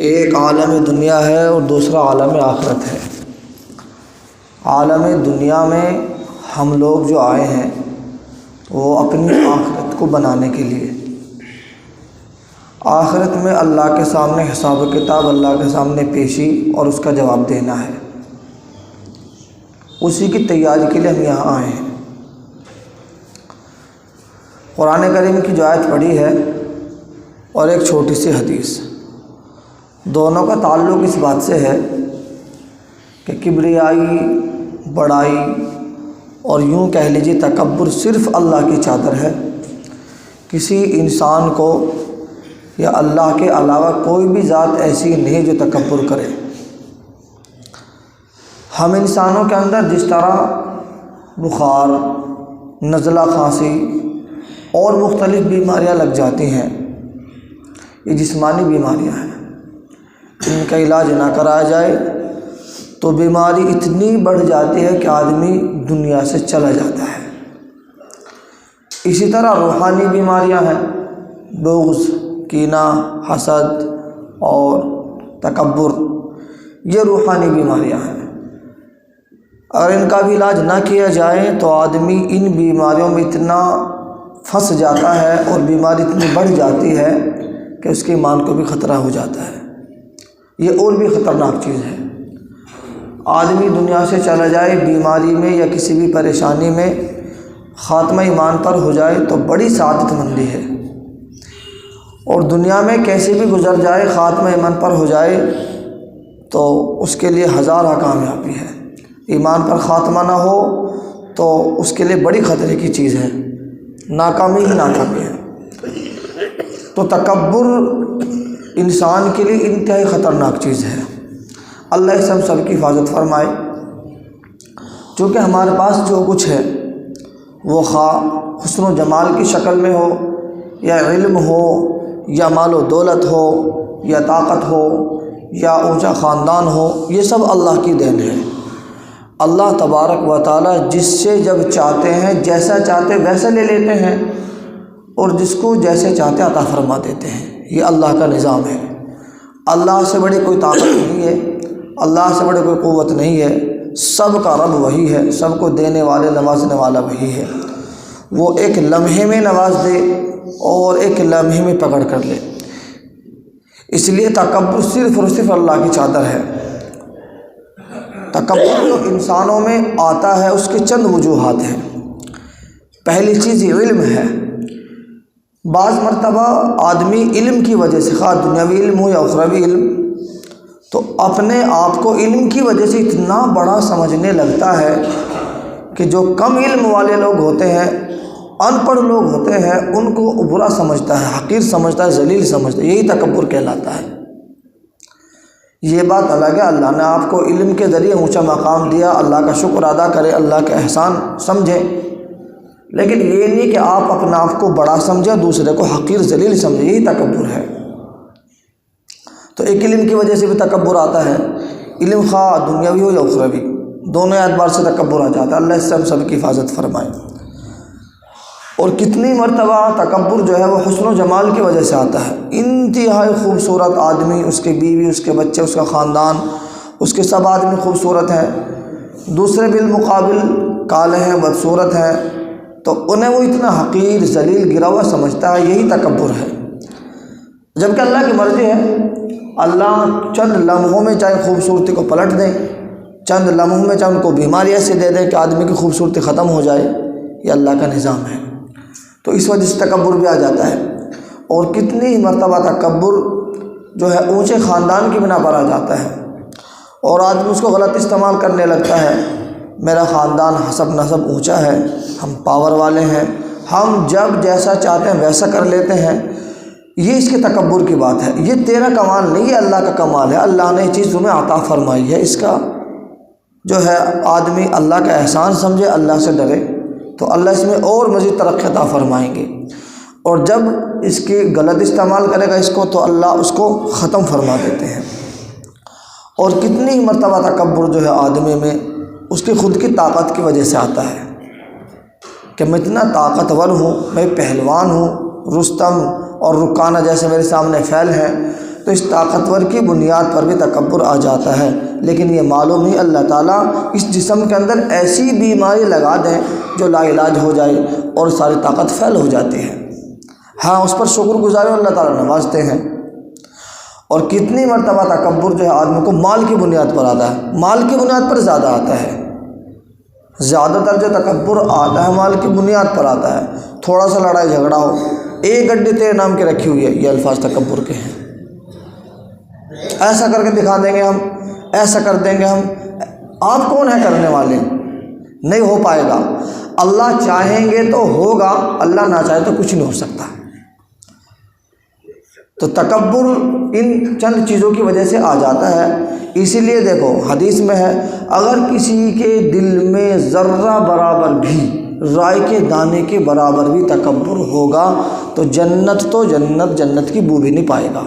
ایک عالم دنیا ہے اور دوسرا عالم آخرت ہے۔ عالم دنیا میں ہم لوگ جو آئے ہیں وہ اپنی آخرت کو بنانے کے لیے، آخرت میں اللہ کے سامنے حساب و کتاب، اللہ کے سامنے پیشی اور اس کا جواب دینا ہے، اسی کی تیاری کے لیے ہم یہاں آئے ہیں۔ قرآن کریم کی جو آیت پڑھی ہے اور ایک چھوٹی سی حدیث، دونوں کا تعلق اس بات سے ہے کہ کبریائی، بڑائی اور یوں کہہ لیجیے تکبر صرف اللہ کی چادر ہے۔ کسی انسان کو یا اللہ کے علاوہ کوئی بھی ذات ایسی نہیں جو تکبر کرے۔ ہم انسانوں کے اندر جس طرح بخار، نزلہ کھانسی اور مختلف بیماریاں لگ جاتی ہیں، یہ جسمانی بیماریاں ہیں، ان کا علاج نہ کرایا جائے تو بیماری اتنی بڑھ جاتی ہے کہ آدمی دنیا سے چلا جاتا ہے۔ اسی طرح روحانی بیماریاں ہیں، بغض، کینہ، حسد اور تکبر، یہ روحانی بیماریاں ہیں۔ اگر ان کا بھی علاج نہ کیا جائے تو آدمی ان بیماریوں میں اتنا پھنس جاتا ہے اور بیماری اتنی بڑھ جاتی ہے کہ اس کی ایمان کو بھی خطرہ ہو جاتا ہے۔ یہ اور بھی خطرناک چیز ہے۔ آدمی دنیا سے چلا جائے بیماری میں یا کسی بھی پریشانی میں، خاتمہ ایمان پر ہو جائے تو بڑی سعادت مندی ہے، اور دنیا میں کیسے بھی گزر جائے، خاتمہ ایمان پر ہو جائے تو اس کے لیے ہزارہ کامیابی ہے۔ ایمان پر خاتمہ نہ ہو تو اس کے لیے بڑی خطرے کی چیز ہے، ناکامی ہی ناکامی ہے۔ تو تکبر انسان کے لیے انتہائی خطرناک چیز ہے۔ اللہ اس سب کی حفاظت فرمائے۔ چونکہ ہمارے پاس جو کچھ ہے وہ خواہ حسن و جمال کی شکل میں ہو، یا علم ہو، یا مال و دولت ہو، یا طاقت ہو، یا اونچا خاندان ہو، یہ سب اللہ کی دین ہے۔ اللہ تبارک و تعالی جس سے جب چاہتے ہیں، جیسا چاہتے ویسا لے لیتے ہیں، اور جس کو جیسے چاہتے عطا فرما دیتے ہیں۔ یہ اللہ کا نظام ہے۔ اللہ سے بڑی کوئی طاقت نہیں ہے، اللہ سے بڑی کوئی قوت نہیں ہے۔ سب کا رب وہی ہے، سب کو دینے والے، نوازنے والا وہی ہے۔ وہ ایک لمحے میں نواز دے اور ایک لمحے میں پکڑ کر لے۔ اس لیے تکبر صرف اور صرف اللہ کی چادر ہے۔ تکبر جو انسانوں میں آتا ہے اس کے چند وجوہات ہیں۔ پہلی چیز یہ علم ہے۔ بعض مرتبہ آدمی علم کی وجہ سے، خواہ دنیاوی علم ہو یا اخروی علم، تو اپنے آپ کو علم کی وجہ سے اتنا بڑا سمجھنے لگتا ہے کہ جو کم علم والے لوگ ہوتے ہیں، ان پڑھ لوگ ہوتے ہیں، ان کو برا سمجھتا ہے، حقیر سمجھتا ہے، ذلیل سمجھتا ہے۔ یہی تکبر کہلاتا ہے۔ یہ بات الگ ہے، اللہ نے آپ کو علم کے ذریعے اونچا مقام دیا، اللہ کا شکر ادا کرے، اللہ کے احسان سمجھیں، لیکن یہ نہیں کہ آپ اپنا آپ کو بڑا سمجھیں، دوسرے کو حقیر ذلیل سمجھیں۔ یہی تکبر ہے۔ تو ایک علم کی وجہ سے بھی تکبر آتا ہے، علم خواہ دنیاوی ہو یا اخروی، دونوں اعتبار سے تکبر آ جاتا ہے۔ اللہ اس سے ہم سب کی حفاظت فرمائے۔ اور کتنی مرتبہ تکبر جو ہے وہ حسن و جمال کی وجہ سے آتا ہے۔ انتہائی خوبصورت آدمی، اس کے بیوی، اس کے بچے، اس کا خاندان، اس کے سب آدمی خوبصورت ہیں، دوسرے بالمقابل کالے ہیں، بدصورت ہیں، تو انہیں وہ اتنا حقیر، ذلیل، گرا ہوا سمجھتا ہے۔ یہی تکبر ہے۔ جبکہ اللہ کی مرضی ہے، اللہ چند لمحوں میں چاہے خوبصورتی کو پلٹ دیں، چند لمحوں میں چاہے ان کو بیماری ایسے دے دیں کہ آدمی کی خوبصورتی ختم ہو جائے۔ یہ اللہ کا نظام ہے۔ تو اس وجہ سے تکبر بھی آ جاتا ہے۔ اور کتنی مرتبہ تکبر جو ہے اونچے خاندان کی بنا پر آ جاتا ہے، اور آدمی اس کو غلط استعمال کرنے لگتا ہے۔ میرا خاندان حسب نسب اونچا ہے، ہم پاور والے ہیں، ہم جب جیسا چاہتے ہیں ویسا کر لیتے ہیں۔ یہ اس کے تکبر کی بات ہے۔ یہ تیرا کمال نہیں ہے، اللہ کا کمال ہے۔ اللہ نے یہ چیز تمہیں عطا فرمائی ہے۔ اس کا جو ہے آدمی اللہ کا احسان سمجھے، اللہ سے ڈرے، تو اللہ اس میں اور مزید ترقی عطا فرمائیں گے۔ اور جب اس کی غلط استعمال کرے گا اس کو، تو اللہ اس کو ختم فرما دیتے ہیں۔ اور کتنی مرتبہ تکبر جو ہے آدمی میں اس کی خود کی طاقت کی وجہ سے آتا ہے کہ میں اتنا طاقتور ہوں، میں پہلوان ہوں، رستم اور رکانہ جیسے میرے سامنے فعل ہیں، تو اس طاقتور کی بنیاد پر بھی تکبر آ جاتا ہے۔ لیکن یہ معلوم نہیں اللہ تعالیٰ اس جسم کے اندر ایسی بیماری لگا دیں جو لا علاج ہو جائے اور ساری طاقت فیل ہو جاتی ہے۔ ہاں اس پر شکر گزار اللہ تعالیٰ نوازتے ہیں۔ اور کتنی مرتبہ تکبر جو ہے آدمی کو مال کی بنیاد پر آتا ہے، مال کی بنیاد پر زیادہ آتا ہے، زیادہ تر جو تکبر آتا ہے مال کی بنیاد پر آتا ہے۔ تھوڑا سا لڑائی جھگڑا ہو، ایک گڈی تیرے نام کے رکھی ہوئی ہے، یہ الفاظ تکبر کے ہیں۔ ایسا کر کے دکھا دیں گے ہم، ایسا کر دیں گے ہم۔ آپ کون ہیں کرنے والے؟ نہیں ہو پائے گا۔ اللہ چاہیں گے تو ہوگا، اللہ نہ چاہے تو کچھ نہیں ہو سکتا۔ تو تکبر ان چند چیزوں کی وجہ سے آ جاتا ہے۔ اسی لیے دیکھو حدیث میں ہے، اگر کسی کے دل میں ذرہ برابر بھی، رائے کے دانے کے برابر بھی تکبر ہوگا تو جنت کی بو بھی نہیں پائے گا۔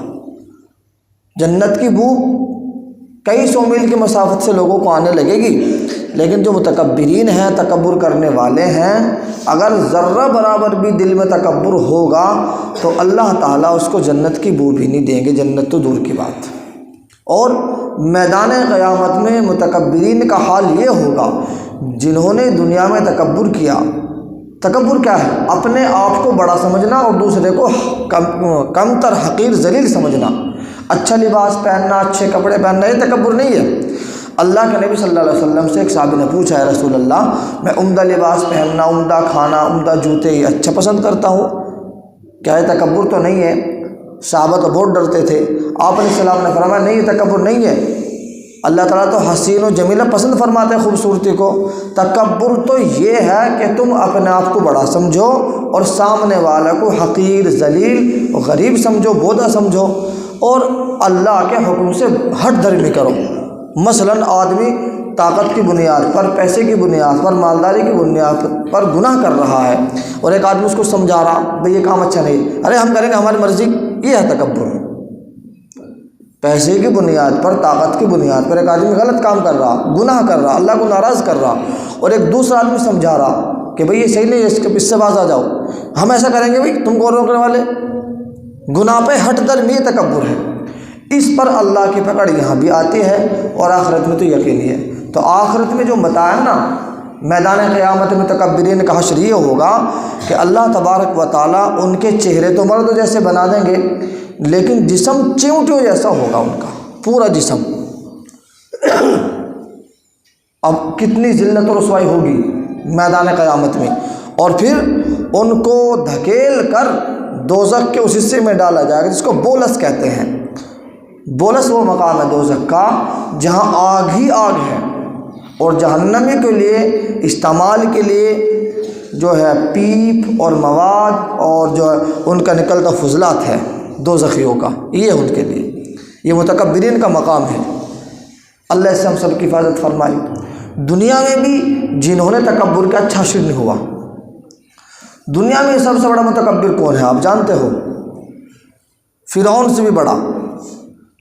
جنت کی بو کئی سو میل کی مسافت سے لوگوں کو آنے لگے گی، لیکن جو متکبرین ہیں، تکبر کرنے والے ہیں، اگر ذرہ برابر بھی دل میں تکبر ہوگا تو اللہ تعالیٰ اس کو جنت کی بو بھی نہیں دیں گے، جنت تو دور کی بات۔ اور میدان قیامت میں متکبرین کا حال یہ ہوگا جنہوں نے دنیا میں تکبر کیا۔ تکبر کیا ہے؟ اپنے آپ کو بڑا سمجھنا اور دوسرے کو کم تر، حقیر، ذلیل سمجھنا۔ اچھا لباس پہننا، اچھے کپڑے پہننا، یہ تکبر نہیں ہے۔ اللہ کے نبی صلی اللہ علیہ وسلم سے ایک صحابی نے پوچھا، ہے رسول اللہ میں عمدہ لباس پہننا، عمدہ کھانا، عمدہ جوتے یہ اچھا پسند کرتا ہوں، کیا یہ تکبر تو نہیں ہے؟ صحابہ تو بہت ڈرتے تھے۔ آپ علیہ السلام نے فرمایا نہیں، یہ تکبر نہیں ہے، اللہ تعالیٰ تو حسین و جمیلہ پسند فرماتے ہیں خوبصورتی کو۔ تکبر تو یہ ہے کہ تم اپنے آپ کو بڑا سمجھو اور سامنے والا کو حقیر، ذلیل، غریب سمجھو، بودا سمجھو، اور اللہ کے حکم سے ہٹ دھرمی کرو۔ مثلاً آدمی طاقت کی بنیاد پر، پیسے کی بنیاد پر، مالداری کی بنیاد پر گناہ کر رہا ہے اور ایک آدمی اس کو سمجھا رہا بھئی یہ کام اچھا نہیں، ارے ہم کریں گے ہماری مرضی، یہ ہے تکبر۔ پیسے کی بنیاد پر، طاقت کی بنیاد پر ایک آدمی غلط کام کر رہا، گناہ کر رہا، اللہ کو ناراض کر رہا، اور ایک دوسرا آدمی سمجھا رہا کہ بھئی یہ صحیح نہیں ہے، اس سے باز آ جاؤ، ہم ایسا کریں گے، بھئی تم کون روکنے والے؟ گناہ پہ ہٹ درمی تکبر ہے۔ اس پر اللہ کی پکڑ یہاں بھی آتی ہے اور آخرت میں تو یقینی ہے۔ تو آخرت میں جو بتایا نا، میدان قیامت میں متکبرین کا حشر یہ ہوگا کہ اللہ تبارک و تعالیٰ ان کے چہرے تو مرد جیسے بنا دیں گے، لیکن جسم چیونٹیوں جیسا ہوگا، ان کا پورا جسم۔ اب کتنی ذلت و رسوائی ہوگی میدان قیامت میں، اور پھر ان کو دھکیل کر دوزخ کے اس حصے میں ڈالا جائے گا جس کو بولس کہتے ہیں۔ بولس وہ مقام ہے دوزخ کا جہاں آگ ہی آگ ہے، اور جہنمی کے لیے استعمال کے لیے جو ہے پیپ اور مواد اور جو ہے ان کا نکلتا فضلات ہے دوزخیوں کا، یہ ان کے لیے، یہ متکبرین کا مقام ہے۔ اللہ سے ہم سب کی حفاظت فرمائے۔ دنیا میں بھی جنہوں نے تکبر کا اچھا حشر نہیں ہوا۔ دنیا میں سب سے بڑا متکبر کون ہے آپ جانتے ہو؟ فرعون سے بھی بڑا،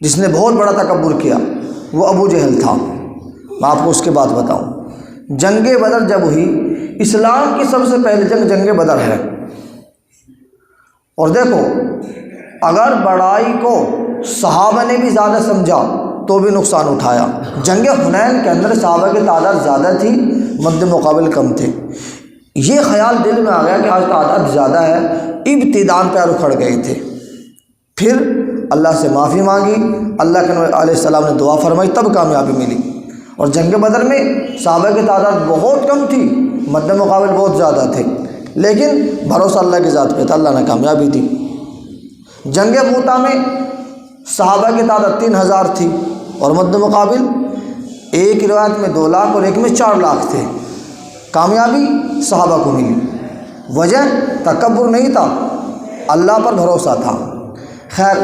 جس نے بہت بڑا تکبر کیا، وہ ابو جہل تھا۔ میں آپ کو اس کے بعد بتاؤں۔ جنگ بدر جب ہوئی، اسلام کی سب سے پہلی جنگ بدر ہے، اور دیکھو اگر بڑائی کو صحابہ نے بھی زیادہ سمجھا تو بھی نقصان اٹھایا۔ جنگ حنین کے اندر صحابہ کی تعداد زیادہ تھی، مد مقابل کم تھے۔ یہ خیال دل میں آ گیا کہ آج تعداد زیادہ ہے، ابتدان پیر اکھڑ گئے تھے۔ پھر اللہ سے معافی مانگی، اللہ کے نبی علیہ السلام نے دعا فرمائی، تب کامیابی ملی۔ اور جنگ بدر میں صحابہ کی تعداد بہت کم تھی، مد مقابل بہت زیادہ تھے، لیکن بھروسہ اللہ کی ذات پہ تھا، اللہ نے کامیابی دی۔ جنگ موتا میں صحابہ کی تعداد 3000 تھی اور مد مقابل ایک روایت میں 2 لاکھ اور ایک میں 4 لاکھ تھے۔ کامیابی صحابہ کو ملی، وجہ تکبر نہیں تھا، اللہ پر بھروسہ تھا۔ خیر،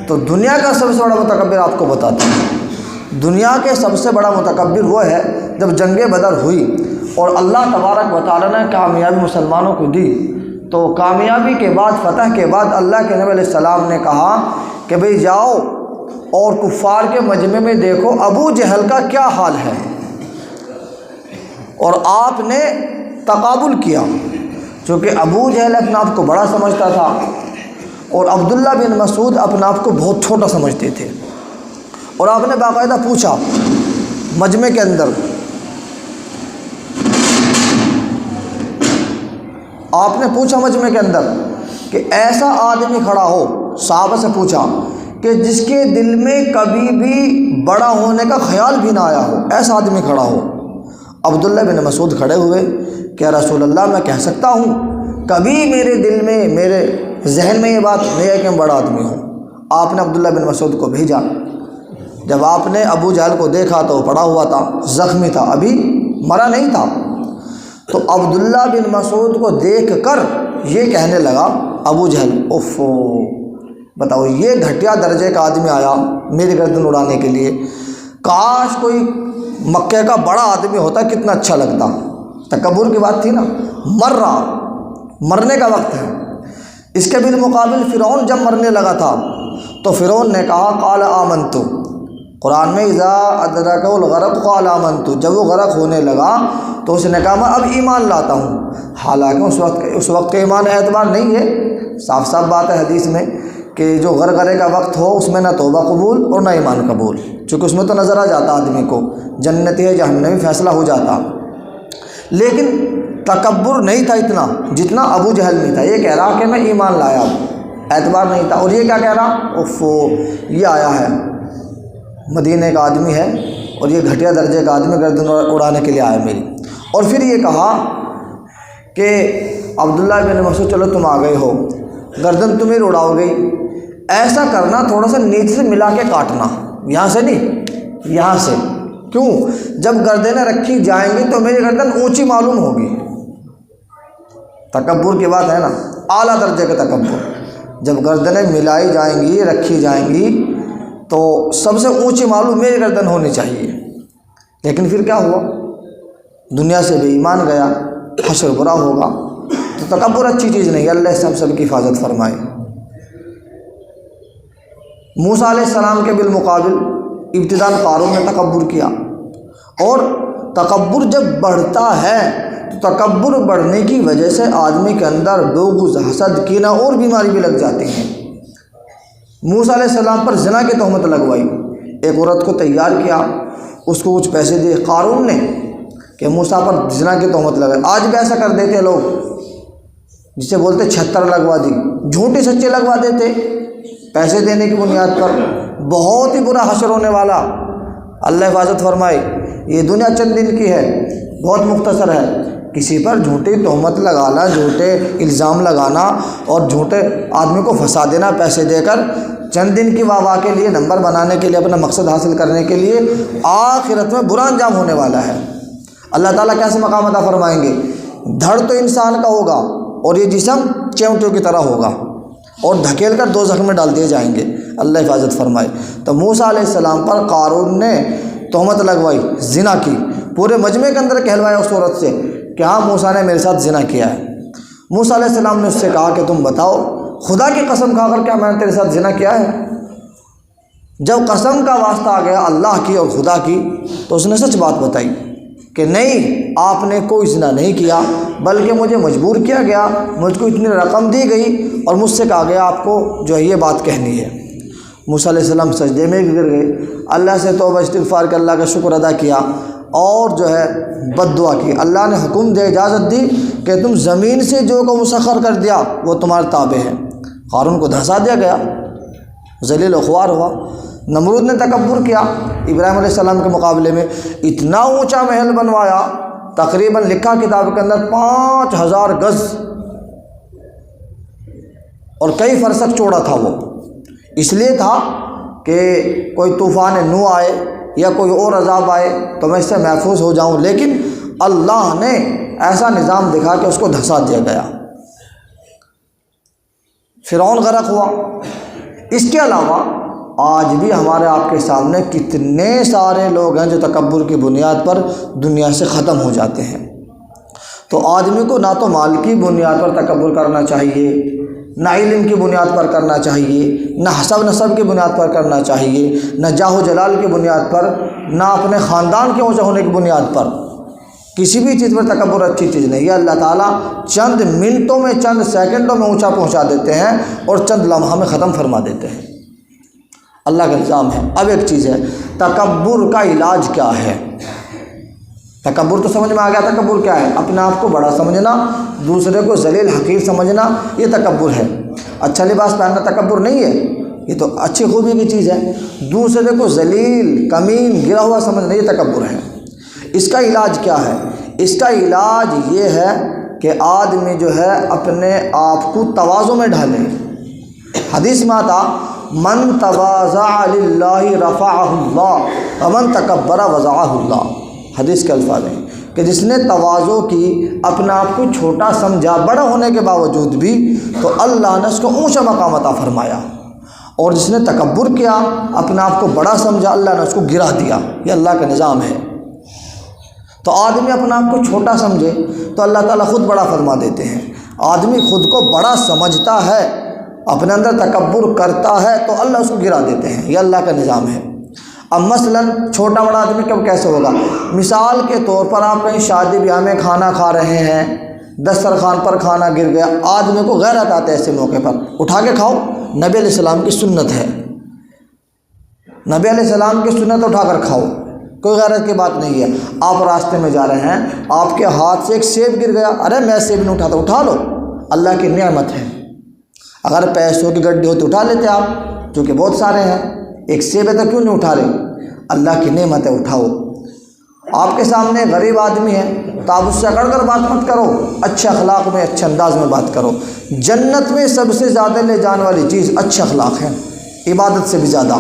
تو دنیا کا سب سے بڑا متکبر آپ کو بتاتا ہوں۔ دنیا کے سب سے بڑا متکبر وہ ہے جب جنگ بدر ہوئی اور اللہ تبارک و تعالیٰ نے کامیابی مسلمانوں کو دی، تو کامیابی کے بعد، فتح کے بعد اللہ کے نبی علیہ السلام نے کہا کہ بھئی جاؤ اور کفار کے مجمع میں دیکھو ابو جہل کا کیا حال ہے، اور آپ نے تقابل کیا، چونکہ ابو جہل اپنے آپ کو بڑا سمجھتا تھا، اور عبداللہ بن مسعود اپنے آپ کو بہت چھوٹا سمجھتے تھے، اور آپ نے باقاعدہ پوچھا مجمع کے اندر، آپ نے پوچھا مجمع کے اندر کہ ایسا آدمی کھڑا ہو، صحابہ سے پوچھا کہ جس کے دل میں کبھی بھی بڑا ہونے کا خیال بھی نہ آیا ہو، ایسا آدمی کھڑا ہو۔ عبداللہ بن مسعود کھڑے ہوئے کہ یا رسول اللہ میں کہہ سکتا ہوں، کبھی میرے دل میں، میرے ذہن میں یہ بات نہیں ہے کہ میں بڑا آدمی ہوں۔ آپ نے عبداللہ بن مسعود کو بھیجا۔ جب آپ نے ابو جہل کو دیکھا تو وہ پڑا ہوا تھا، زخمی تھا، ابھی مرا نہیں تھا، تو عبداللہ بن مسعود کو دیکھ کر یہ کہنے لگا ابو جہل، اوفو، بتاؤ یہ گھٹیا درجے کا آدمی آیا میری گردن اڑانے کے لیے، کاش کوئی مکے کا بڑا آدمی ہوتا کتنا اچھا لگتا۔ تکبر کی بات تھی نا، مر رہا، مرنے کا وقت ہے۔ اس کے بالمقابل فرعون جب مرنے لگا تھا تو فرعون نے کہا قال آمنت، قرآن میں اذا ادرکہ الغرق قال آمنت، جب وہ غرق ہونے لگا تو اس نے کہا میں اب ایمان لاتا ہوں، حالانکہ اس وقت کا ایمان اعتبار نہیں ہے۔ صاف صاف بات ہے حدیث میں کہ جو غرغرے کا وقت ہو اس میں نہ توبہ قبول اور نہ ایمان قبول، چونکہ اس میں تو نظر آ جاتا آدمی کو جنتی ہے جہنمی، فیصلہ ہو جاتا۔ لیکن تکبر نہیں تھا اتنا جتنا ابو جہل میں تھا، یہ کہہ رہا کہ میں ایمان لایا، اعتبار نہیں تھا۔ اور یہ کیا کہہ رہا، اوفو، یہ آیا ہے مدینے کا آدمی ہے اور یہ گھٹیا درجے کا آدمی گردن اڑانے کے لیے آیا میری۔ اور پھر یہ کہا کہ عبداللہ بن مسعود چلو تم آ گئے ہو، گردن تمہیں اڑاؤ گئی، ایسا کرنا تھوڑا سا نیچے سے ملا کے کاٹنا، یہاں سے نہیں، یہاں سے۔ کیوں؟ جب گردنیں رکھی جائیں گی تو میری گردن اونچی معلوم ہوگی۔ تکبر کی بات ہے نا، اعلیٰ درجے کا تکبر۔ جب گردنیں ملائی جائیں گی، رکھی جائیں گی تو سب سے اونچی معلوم میری گردن ہونی چاہیے۔ لیکن پھر کیا ہوا، دنیا سے بے ایمان گیا، حشر برا ہوگا۔ تو تکبر اچھی چیز نہیں ہے، اللہ سے ہم سب کی حفاظت فرمائے۔ موسیٰ علیہ السلام کے بالمقابل ابتداء قارون نے تکبر کیا، اور تکبر جب بڑھتا ہے تو تکبر بڑھنے کی وجہ سے آدمی کے اندر بغض، حسد، کینہ اور بیماری بھی لگ جاتی ہیں۔ موسیٰ علیہ السلام پر زنا کی تہمت لگوائی، ایک عورت کو تیار کیا، اس کو کچھ پیسے دیے قارون نے کہ موسیٰ پر زنا کی تہمت لگائی۔ آج بھی ایسا کر دیتے لوگ، جسے بولتے 76 لگوا دی، جھوٹے سچے لگوا دیتے پیسے دینے کی بنیاد پر۔ بہت ہی برا حشر ہونے والا، اللہ حفاظت فرمائے۔ یہ دنیا چند دن کی ہے، بہت مختصر ہے۔ کسی پر جھوٹی تہمت لگانا، جھوٹے الزام لگانا اور جھوٹے آدمی کو پھنسا دینا پیسے دے کر، چند دن کی واہ واہ کے لیے، نمبر بنانے کے لیے، اپنا مقصد حاصل کرنے کے لیے، آخرت میں برا انجام ہونے والا ہے۔ اللہ تعالیٰ کیسے مقام عطا فرمائیں گے؟ دھڑ تو انسان کا ہوگا اور یہ جسم چیونٹیوں کی طرح ہوگا اور دھکیل کر دوزخ میں ڈال دیے جائیں گے، اللہ حفاظت فرمائے۔ تو موسیٰ علیہ السلام پر قارون نے تہمت لگوائی، زنا کی، پورے مجمع کے اندر کہلوایا اس عورت سے کہ ہاں موسیٰ نے میرے ساتھ زنا کیا ہے۔ موسیٰ علیہ السلام نے اس سے کہا کہ تم بتاؤ، خدا کی قسم کھا کر کیا میں نے تیرے ساتھ زنا کیا ہے؟ جب قسم کا واسطہ آ گیا اللہ کی اور خدا کی تو اس نے سچ بات بتائی کہ نہیں، آپ نے کوئی زنا نہیں کیا، بلکہ مجھے مجبور کیا گیا، مجھ کو اتنی رقم دی گئی اور مجھ سے کہا گیا آپ کو جو ہے یہ بات کہنی ہے۔ موسیٰ علیہ السلام سجدے میں گر گئے، اللہ سے توبہ استغفار کر اللہ کا شکر ادا کیا اور جو ہے بد دعا کی۔ اللہ نے حکم دے، اجازت دی کہ تم زمین سے جو کو مسخر کر دیا وہ تمہارے تابع ہے۔ قارون کو دھنسا دیا گیا، ذلیل و خوار ہوا۔ نمرود نے تکبر کیا، ابراہیم علیہ السلام کے مقابلے میں اتنا اونچا محل بنوایا، تقریباً لکھا کتاب کے اندر 5000 گز اور کئی فرسخ چوڑا تھا وہ، اس لیے تھا کہ کوئی طوفان نو آئے یا کوئی اور عذاب آئے تو میں اس سے محفوظ ہو جاؤں، لیکن اللہ نے ایسا نظام دکھا کہ اس کو دھنسا دیا گیا۔ فرعون غرق ہوا۔ اس کے علاوہ آج بھی ہمارے آپ کے سامنے کتنے سارے لوگ ہیں جو تکبر کی بنیاد پر دنیا سے ختم ہو جاتے ہیں۔ تو آدمی کو نہ تو مال کی بنیاد پر تکبر کرنا چاہیے، نہ علم کی بنیاد پر کرنا چاہیے، نہ حسب نسب کی بنیاد پر کرنا چاہیے، نہ جاہ و جلال کی بنیاد پر، نہ اپنے خاندان کے اونچے ہونے کی بنیاد پر، کسی بھی چیز پر تکبر اچھی چیز نہیں ہے۔ اللہ تعالیٰ چند منٹوں میں، چند سیکنڈوں میں اونچا پہنچا دیتے ہیں اور چند لمحہ میں ختم فرما دیتے ہیں۔ اللہ کا نظام ہے۔ اب ایک چیز ہے، تکبر کا علاج کیا ہے؟ تکبر تو سمجھ میں آ گیا، تکبر کیا ہے؟ اپنے آپ کو بڑا سمجھنا، دوسرے کو ذلیل حقیر سمجھنا، یہ تکبر ہے۔ اچھا لباس پہننا تکبر نہیں ہے، یہ تو اچھی خوبی کی چیز ہے۔ دوسرے کو ذلیل، کمین، گرا ہوا سمجھنا، یہ تکبر ہے۔ اس کا علاج کیا ہے؟ اس کا علاج یہ ہے کہ آدمی جو ہے اپنے آپ کو تواضع میں ڈھالے۔ حدیث میں آتا من تواضع للہ رفعہ اللہ ومن تکبر وضعہ اللہ، حدیث کے الفاظ ہیں کہ جس نے تواضع کی، اپنا آپ کو چھوٹا سمجھا بڑا ہونے کے باوجود بھی، تو اللہ نے اس کو اونچا مقام عطا فرمایا، اور جس نے تکبر کیا، اپنا آپ کو بڑا سمجھا، اللہ نے اس کو گرا دیا۔ یہ اللہ کا نظام ہے۔ تو آدمی اپنا آپ کو چھوٹا سمجھے تو اللہ تعالیٰ خود بڑا فرما دیتے ہیں۔ آدمی خود کو بڑا سمجھتا ہے، اپنے اندر تکبر کرتا ہے، تو اللہ اس کو گرا دیتے ہیں۔ یہ اللہ کا نظام ہے۔ اب مثلاً چھوٹا بڑا آدمی کب کیسے ہوگا؟ مثال کے طور پر آپ کہیں شادی بیاہ میں کھانا کھا رہے ہیں، دسترخوان پر کھانا گر گیا، آدمی کو غیرت آتا ہے ایسے موقع پر، اٹھا کے کھاؤ۔ نبی علیہ السلام کی سنت ہے، نبی علیہ السلام کی سنت اٹھا کر کھاؤ، کوئی غیرت کی بات نہیں ہے۔ آپ راستے میں جا رہے ہیں، آپ کے ہاتھ سے ایک سیب گر گیا، ارے میں سیب نہیں اٹھاتا، اٹھا لو، اللہ کی نعمت ہے۔ اگر پیسوں کی گڈی ہوتی اٹھا لیتے آپ، چونکہ بہت سارے ہیں، ایک سیب ہے تو کیوں نہیں اٹھا رہے؟ اللہ کی نعمت ہے، اٹھاؤ۔ آپ کے سامنے غریب آدمی ہے تو آپ اس سے اکڑ کر بات مت کرو، اچھے اخلاق میں، اچھے انداز میں بات کرو۔ جنت میں سب سے زیادہ لے جانے والی چیز اچھے اخلاق ہے، عبادت سے بھی زیادہ،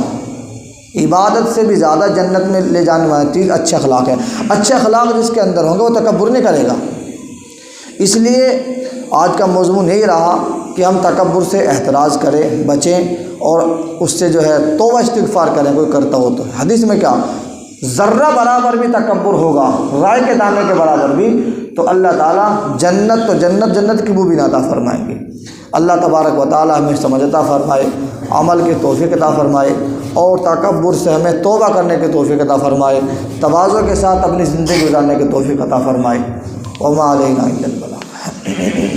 عبادت سے بھی زیادہ جنت میں لے جانے والی چیز اچھے اخلاق ہے۔ اچھے اخلاق جس کے اندر ہوں گے وہ تکبر نہیں کرے گا۔ اس لیے آج کا مضمون یہی رہا کہ ہم تکبر سے احتراز کریں، بچیں، اور اس سے جو ہے توبہ استغفار کریں کوئی کرتا ہو تو۔ حدیث میں کیا، ذرہ برابر بھی تکبر ہوگا، رائے کے دانے کے برابر بھی، تو اللہ تعالیٰ جنت تو جنت کی بو بھی عطا فرمائیں گے۔ اللہ تبارک و تعالیٰ ہمیں سمجھ عطا فرمائے، عمل کی توفیق عطا فرمائے، اور تکبر سے ہمیں توبہ کرنے کی توفیق عطا فرمائے، تواضع کے ساتھ اپنی زندگی گزارنے کی توفیق عطا فرمائے۔ وما علینا الا البلاغ۔